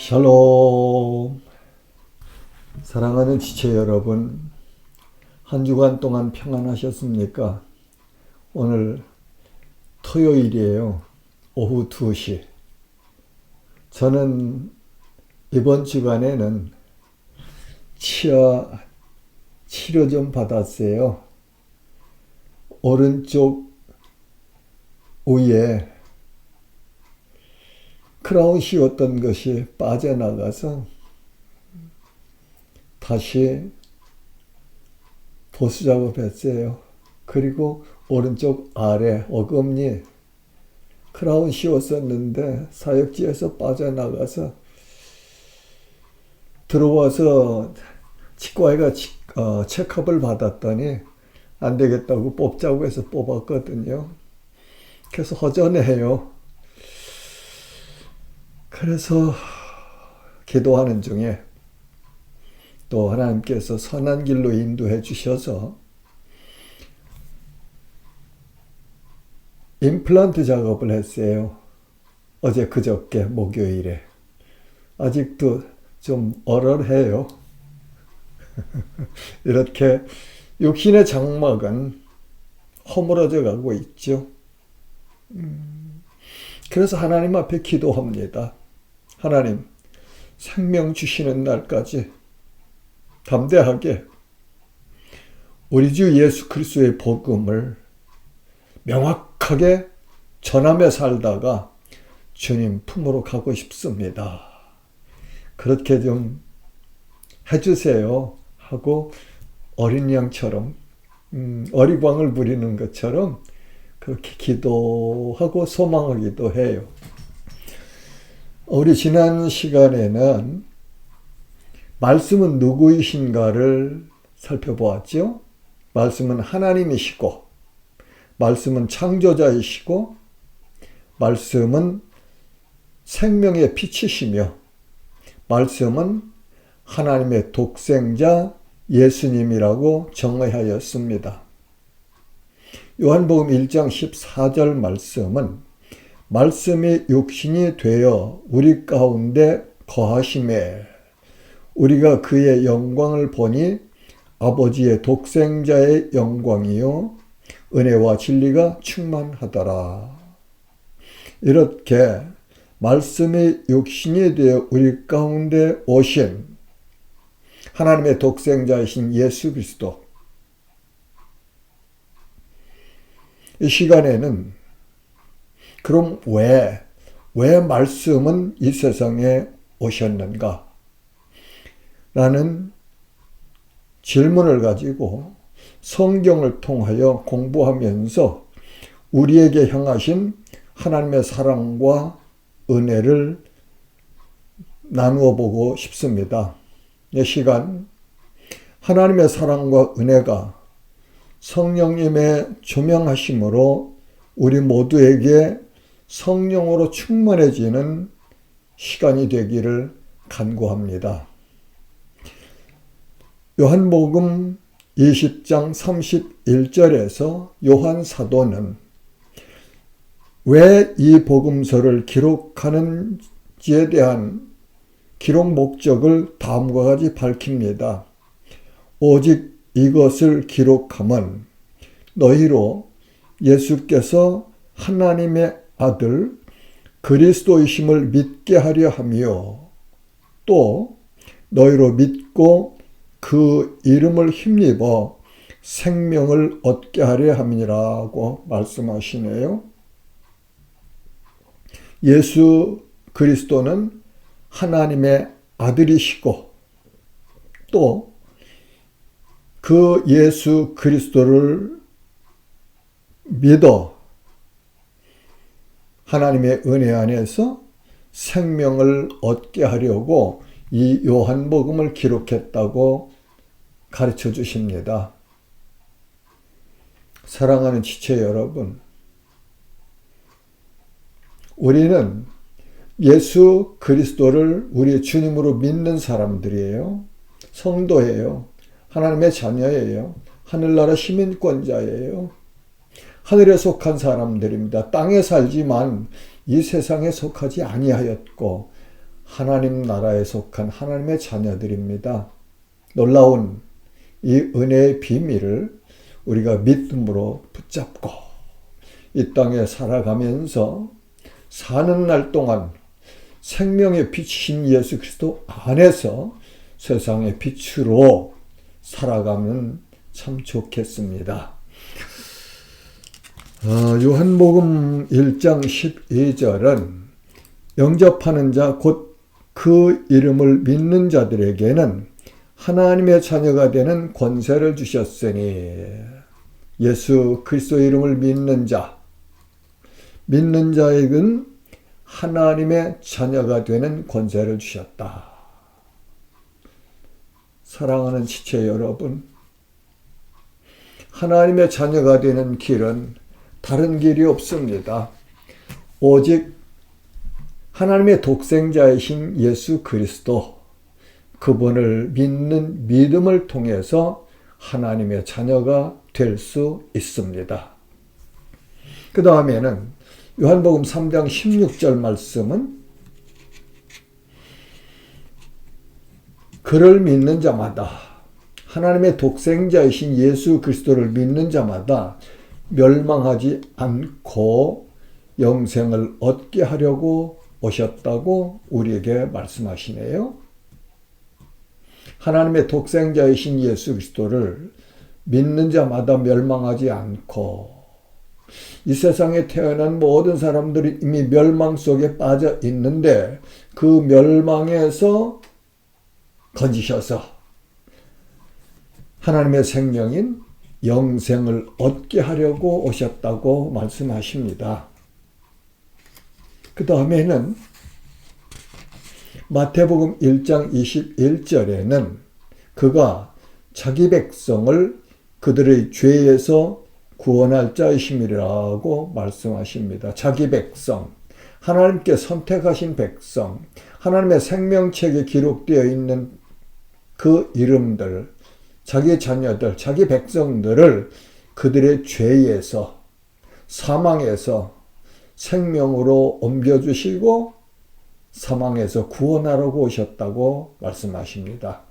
샬롬. 사랑하는 지체 여러분, 한 주간 동안 평안하셨습니까? 오늘 토요일이에요. 오후 2시. 저는 이번 주간에는 치아 치료 좀 받았어요. 오른쪽 위에 크라운 씌웠던 것이 빠져나가서 다시 보수 작업했어요. 그리고 오른쪽 아래 어금니 크라운 씌웠었는데 사역지에서 빠져나가서 들어와서 치과의가 체크업을 받았더니 안 되겠다고 뽑자고 해서 뽑았거든요. 그래서 허전해요. 그래서 기도하는 중에 또 하나님께서 선한 길로 인도해 주셔서 임플란트 작업을 했어요. 어제 그저께 목요일에. 아직도 좀 얼얼해요. 이렇게 육신의 장막은 허물어져 가고 있죠. 그래서 하나님 앞에 기도합니다. 하나님, 생명 주시는 날까지 담대하게 우리 주 예수 그리스도의 복음을 명확하게 전하며 살다가 주님 품으로 가고 싶습니다. 그렇게 좀 해주세요 하고 어린 양처럼 어리광을 부리는 것처럼 그렇게 기도하고 소망하기도 해요. 우리 지난 시간에는 말씀은 누구이신가를 살펴보았죠. 말씀은 하나님이시고, 말씀은 창조자이시고, 말씀은 생명의 빛이시며, 말씀은 하나님의 독생자 예수님이라고 정의하였습니다. 요한복음 1장 14절 말씀은 말씀이 육신이 되어 우리 가운데 거하심에 우리가 그의 영광을 보니 아버지의 독생자의 영광이요 은혜와 진리가 충만하더라. 이렇게 말씀이 육신이 되어 우리 가운데 오신 하나님의 독생자이신 예수 그리스도, 이 시간에는 그럼 왜 말씀은 이 세상에 오셨는가? 라는 질문을 가지고 성경을 통하여 공부하면서 우리에게 향하신 하나님의 사랑과 은혜를 나누어 보고 싶습니다. 이 시간 하나님의 사랑과 은혜가 성령님의 조명하심으로 우리 모두에게 성령으로 충만해지는 시간이 되기를 간구합니다. 요한복음 20장 31절에서 요한 사도는 왜 이 복음서를 기록하는지에 대한 기록 목적을 다음과 같이 밝힙니다. 오직 이것을 기록함은 너희로 예수께서 하나님의 아들 그리스도이심을 믿게 하려 하며 또 너희로 믿고 그 이름을 힘입어 생명을 얻게 하려 함이라고 말씀하시네요. 예수 그리스도는 하나님의 아들이시고 또 그 예수 그리스도를 믿어 하나님의 은혜 안에서 생명을 얻게 하려고 이 요한복음을 기록했다고 가르쳐 주십니다. 사랑하는 지체 여러분, 우리는 예수 그리스도를 우리 주님으로 믿는 사람들이에요. 성도예요. 하나님의 자녀예요. 하늘나라 시민권자예요. 하늘에 속한 사람들입니다. 땅에 살지만 이 세상에 속하지 아니하였고 하나님 나라에 속한 하나님의 자녀들입니다. 놀라운 이 은혜의 비밀을 우리가 믿음으로 붙잡고 이 땅에 살아가면서 사는 날 동안 생명의 빛이신 예수 그리스도 안에서 세상의 빛으로 살아가면 참 좋겠습니다. 요한복음 1장 12절은 영접하는 자 곧 그 이름을 믿는 자들에게는 하나님의 자녀가 되는 권세를 주셨으니, 예수 그리스도의 이름을 믿는 자에게는 하나님의 자녀가 되는 권세를 주셨다. 사랑하는 지체 여러분, 하나님의 자녀가 되는 길은 다른 길이 없습니다. 오직 하나님의 독생자이신 예수 그리스도, 그분을 믿는 믿음을 통해서 하나님의 자녀가 될 수 있습니다. 그 다음에는 요한복음 3장 16절 말씀은 그를 믿는 자마다, 하나님의 독생자이신 예수 그리스도를 믿는 자마다 멸망하지 않고 영생을 얻게 하려고 오셨다고 우리에게 말씀하시네요. 하나님의 독생자이신 예수 그리스도를 믿는 자마다 멸망하지 않고, 이 세상에 태어난 모든 사람들이 이미 멸망 속에 빠져 있는데 그 멸망에서 건지셔서 하나님의 생명인 영생을 얻게 하려고 오셨다고 말씀하십니다. 그 다음에는 마태복음 1장 21절에는 그가 자기 백성을 그들의 죄에서 구원할 자이심이라고 말씀하십니다. 자기 백성, 하나님께 선택하신 백성, 하나님의 생명책에 기록되어 있는 그 이름들, 자기 자녀들, 자기 백성들을 그들의 죄에서, 사망에서 생명으로 옮겨주시고 사망에서 구원하려고 오셨다고 말씀하십니다.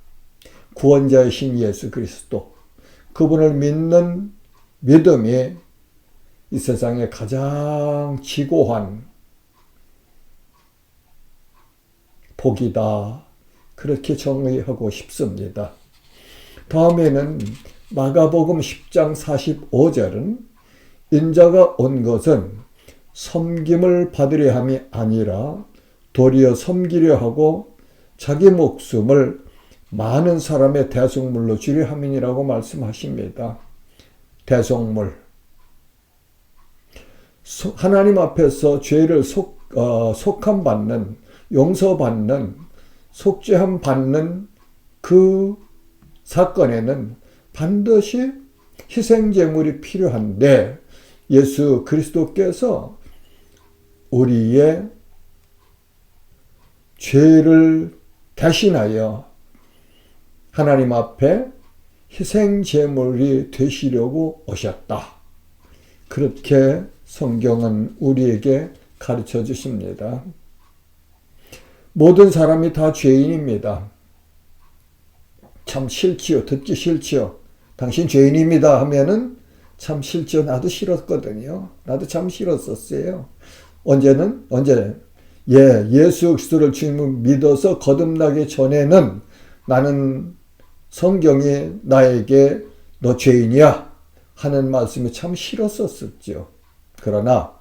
구원자이신 예수 그리스도, 그분을 믿는 믿음이 이 세상에 가장 지고한 복이다, 그렇게 정의하고 싶습니다. 다음에는 마가복음 10장 45절은 인자가 온 것은 섬김을 받으려 함이 아니라 도리어 섬기려 하고 자기 목숨을 많은 사람의 대속물로 주려 함이니라고 말씀하십니다. 대속물, 하나님 앞에서 죄를 속함받는, 용서받는, 속죄함 받는 그 사건에는 반드시 희생제물이 필요한데, 예수 그리스도께서 우리의 죄를 대신하여 하나님 앞에 희생제물이 되시려고 오셨다. 그렇게 성경은 우리에게 가르쳐 주십니다. 모든 사람이 다 죄인입니다. 참 싫지요. 듣기 싫지요. 당신 죄인입니다 하면은 참 싫죠. 나도 싫었거든요. 나도 참 싫었었어요. 언제 예수 그리스도를 주님을 믿어서 거듭나기 전에는 나는 성경이 나에게 너 죄인이야 하는 말씀이 참 싫었었죠. 그러나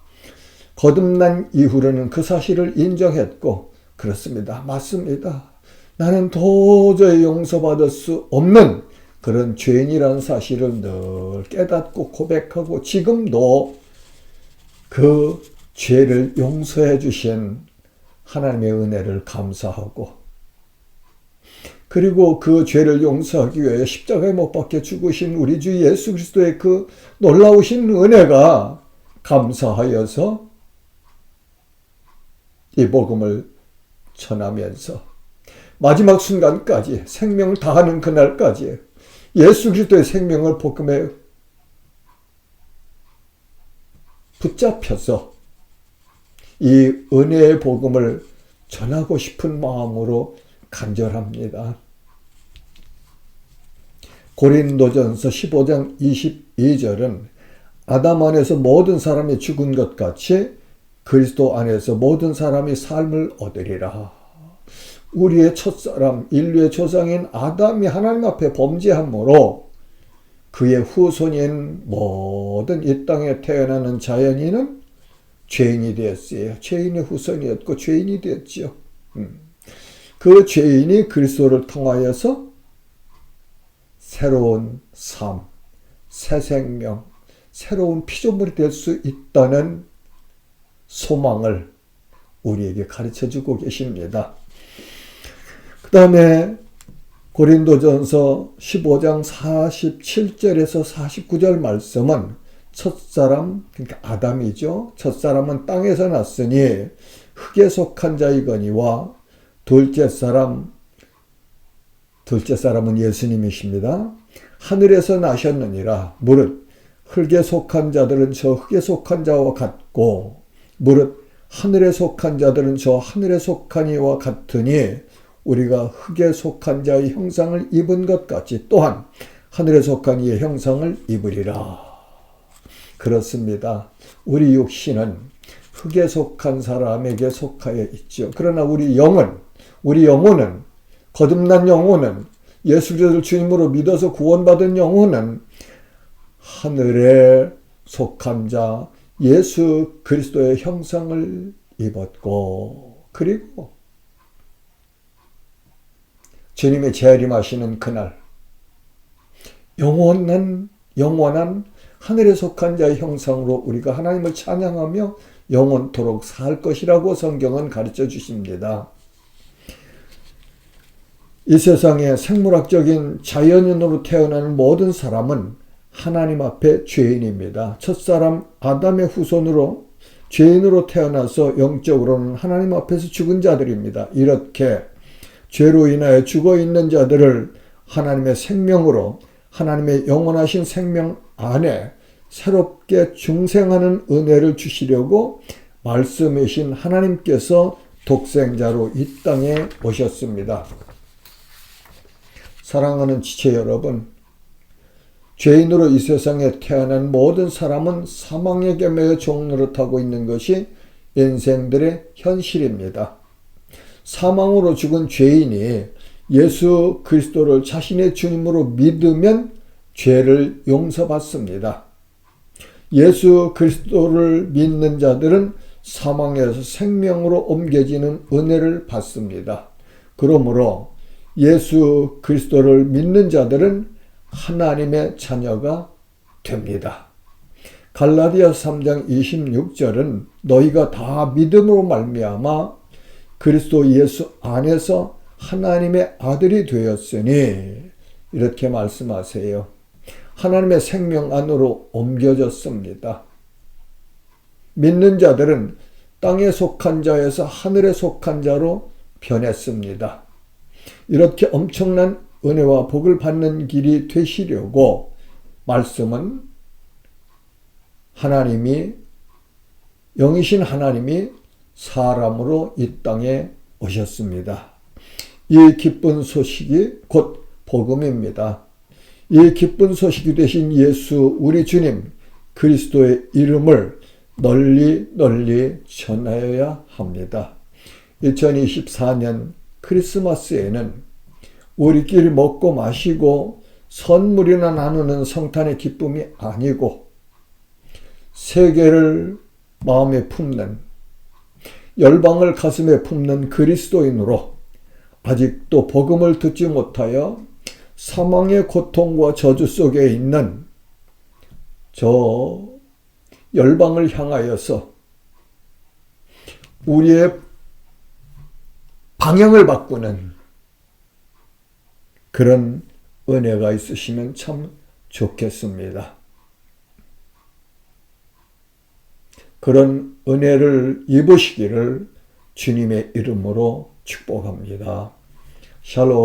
거듭난 이후로는 그 사실을 인정했고, 그렇습니다. 맞습니다. 나는 도저히 용서받을 수 없는 그런 죄인이라는 사실을 늘 깨닫고 고백하고, 지금도 그 죄를 용서해 주신 하나님의 은혜를 감사하고, 그리고 그 죄를 용서하기 위해 십자가에 못 박혀 죽으신 우리 주 예수 그리스도의 그 놀라우신 은혜가 감사하여서 이 복음을 전하면서 마지막 순간까지, 생명을 다하는 그날까지 예수 그리스도의 생명을 복음에 붙잡혀서 이 은혜의 복음을 전하고 싶은 마음으로 간절합니다. 고린도전서 15장 22절은 아담 안에서 모든 사람이 죽은 것 같이 그리스도 안에서 모든 사람이 삶을 얻으리라. 우리의 첫사람, 인류의 조상인 아담이 하나님 앞에 범죄함으로 그의 후손인 모든 이 땅에 태어나는 자연인은 죄인이 되었어요. 죄인의 후손이었고 죄인이 되었죠. 그 죄인이 그리스도를 통하여서 새로운 삶, 새 생명, 새로운 피조물이 될 수 있다는 소망을 우리에게 가르쳐주고 계십니다. 그 다음에 고린도전서 15장 47절에서 49절 말씀은 첫사람, 그러니까 아담이죠. 첫사람은 땅에서 났으니 흙에 속한 자이거니와 둘째 사람은 예수님이십니다. 하늘에서 나셨느니라. 무릇 흙에 속한 자들은 저 흙에 속한 자와 같고 무릇 하늘에 속한 자들은 저 하늘에 속한 이와 같으니 우리가 흙에 속한 자의 형상을 입은 것 같이 또한 하늘에 속한 이의 형상을 입으리라. 그렇습니다. 우리 육신은 흙에 속한 사람에게 속하여 있죠. 그러나 우리 영혼은 거듭난 영혼은 예수 그리스도를 주님으로 믿어서 구원받은 영혼은 하늘에 속한 자 예수 그리스도의 형상을 입었고 그리고 주님의 재림하시는 그날 영원한 하늘에 속한 자의 형상으로 우리가 하나님을 찬양하며 영원토록 살 것이라고 성경은 가르쳐 주십니다. 이 세상에 생물학적인 자연인으로 태어나는 모든 사람은 하나님 앞에 죄인입니다. 첫사람 아담의 후손으로 죄인으로 태어나서 영적으로는 하나님 앞에서 죽은 자들입니다. 이렇게 죄로 인하여 죽어있는 자들을 하나님의 생명으로 하나님의 영원하신 생명 안에 새롭게 중생하는 은혜를 주시려고 말씀이신 하나님께서 독생자로 이 땅에 오셨습니다. 사랑하는 지체 여러분, 죄인으로 이 세상에 태어난 모든 사람은 사망에게 매여 종노릇하고 있는 것이 인생들의 현실입니다. 사망으로 죽은 죄인이 예수 그리스도를 자신의 주님으로 믿으면 죄를 용서받습니다. 예수 그리스도를 믿는 자들은 사망에서 생명으로 옮겨지는 은혜를 받습니다. 그러므로 예수 그리스도를 믿는 자들은 하나님의 자녀가 됩니다. 갈라디아 3장 26절은 너희가 다 믿음으로 말미암아 그리스도 예수 안에서 하나님의 아들이 되었으니 이렇게 말씀하세요. 하나님의 생명 안으로 옮겨졌습니다. 믿는 자들은 땅에 속한 자에서 하늘에 속한 자로 변했습니다. 이렇게 엄청난 은혜와 복을 받는 길이 되시려고 말씀은 영이신 하나님이 사람으로 이 땅에 오셨습니다. 이 기쁜 소식이 곧 복음입니다. 이 기쁜 소식이 되신 예수 우리 주님 그리스도의 이름을 널리 전하여야 합니다. 2024년 크리스마스에는 우리끼리 먹고 마시고 선물이나 나누는 성탄의 기쁨이 아니고 세계를 마음에 품는 열방을 가슴에 품는 그리스도인으로 아직도 복음을 듣지 못하여 사망의 고통과 저주 속에 있는 저 열방을 향하여서 우리의 방향을 바꾸는 그런 은혜가 있으시면 참 좋겠습니다. 그런 은혜를 입으시기를 주님의 이름으로 축복합니다. 샬롬.